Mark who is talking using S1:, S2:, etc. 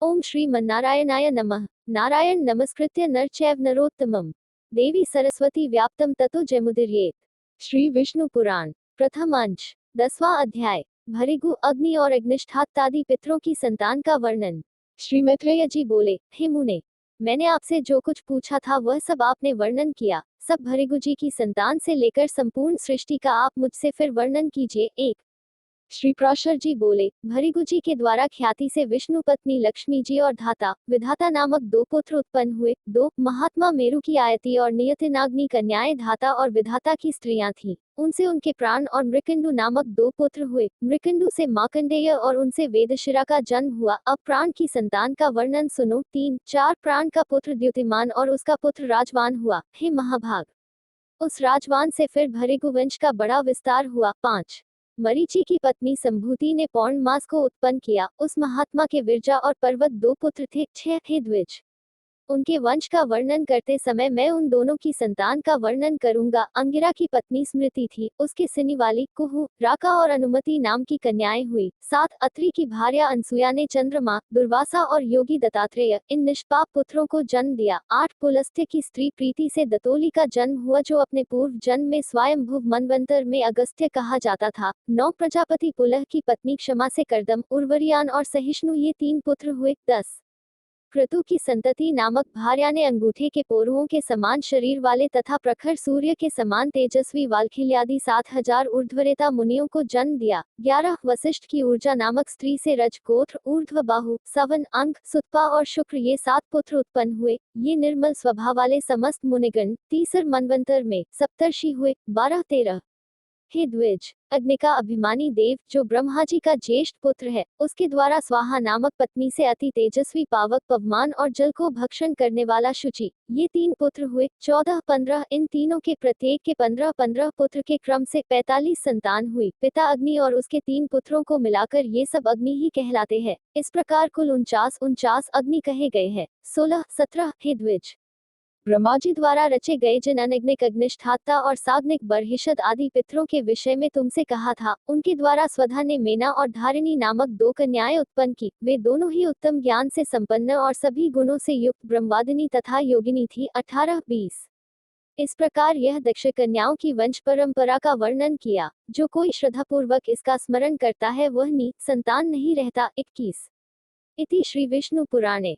S1: ओम श्रीमन्नारायणाय नमः। नारायण नमस्कृत्य नर चैव नरोत्तमम देवी सरस्वती व्याप्तम ततो जयमुदीरयेत। श्री विष्णु पुराण प्रथम अंश 10वां अध्याय भृगु अग्नि और अग्निष्ठात्तादि पितरों की संतान का वर्णन। श्री मैत्रेय जी बोले, हे मुने, मैंने आपसे जो कुछ पूछा था वह सब आपने वर्णन किया। सब भृगु जी की संतान से लेकर संपूर्ण सृष्टि का आप मुझसे फिर वर्णन कीजिए। एक श्री प्राशर जी बोले, भृगु जी के द्वारा ख्याति से विष्णु पत्नी लक्ष्मी जी और धाता विधाता नामक दो पुत्र उत्पन्न हुए। दो महात्मा मेरु की आयति और नियतिनाग्नि कन्याएं धाता और विधाता की स्त्रियां थीं। उनसे उनके प्राण और मृकंडु नामक दो पुत्र हुए। मृकंडु से मार्कंडेय और उनसे वेदशिरा का जन्म हुआ। अब प्राण की संतान का वर्णन सुनो। 3-4 प्राण का पुत्र द्युतिमान और उसका पुत्र राजवान हुआ। हे महाभाग, उस राजवान से फिर भृगु वंश का बड़ा विस्तार हुआ। 5 मरीचि की पत्नी संभूति ने पौर्णमास को उत्पन्न किया। उस महात्मा के विरजा और पर्वत दो पुत्र थे। 6 हे द्विज, उनके वंश का वर्णन करते समय मैं उन दोनों की संतान का वर्णन करूंगा। अंगिरा की पत्नी स्मृति थी, उसके सिनी वाली कुहू, राका और अनुमति नाम की कन्याएं हुई। 7 अत्रि की भार्या अनसुया ने चंद्रमा, दुर्वासा और योगी दत्तात्रेय इन निष्पाप पुत्रों को जन्म दिया। 8 पुलस्त्य की स्त्री प्रीति से दतोली का जन्म हुआ, जो अपने पूर्व जन्म में स्वयंभुव मनवंतर में अगस्त्य कहा जाता था। 9 प्रजापति पुलह की पत्नी क्षमा से करदम, उर्वरियान और सहिष्णु ये 3 पुत्र हुए। 10 क्रतु की संतति नामक भार्या ने अंगूठे के पोरुओं के समान शरीर वाले तथा प्रखर सूर्य के समान तेजस्वी वाल्खिल्यादि 7,000 ऊर्ध्वरेता मुनियों को जन्म दिया। 11 वशिष्ठ की ऊर्जा नामक स्त्री से रज गोत्र, ऊर्ध्व बाहु, सवन अंग, सुत्पा और शुक्र ये 7 पुत्र उत्पन्न हुए। ये निर्मल स्वभाव वाले समस्त मुनिगण तीसर मनवंतर में सप्तर्षि हुए। 12-13 हे द्विज, अग्नि का अभिमानी देव जो ब्रह्मा जी का ज्येष्ठ पुत्र है, उसके द्वारा स्वाहा नामक पत्नी से अति तेजस्वी पावक पवमान और जल को भक्षण करने वाला शुचि ये 3 पुत्र हुए। 14-15 इन तीनों के प्रत्येक के 15-15 पुत्र के क्रम से 45 संतान हुई। पिता अग्नि और उसके 3 पुत्रों को मिलाकर ये सब अग्नि ही कहलाते हैं। इस प्रकार कुल 49 अग्नि कहे गए हैं। 16-17 हे द्विज, ब्रह्मा जी द्वारा रचे गए जिन अनग्निक अग्निष्ठाता और साग्निक बर्हिषद आदि पितरों के विषय में तुमसे कहा था, उनके द्वारा स्वधा ने मेना और धारिणी नामक 2 कन्याएं उत्पन्न की। वे दोनों ही उत्तम ज्ञान से संपन्न और सभी गुणों से युक्त ब्रह्मवादिनी तथा योगिनी थी। 18-20 इस प्रकार यह दक्ष कन्याओं की वंश परंपरा का वर्णन किया। जो कोई श्रद्धापूर्वक इसका स्मरण करता है वह संतान नहीं रहता। 21 इति श्री विष्णु पुराणे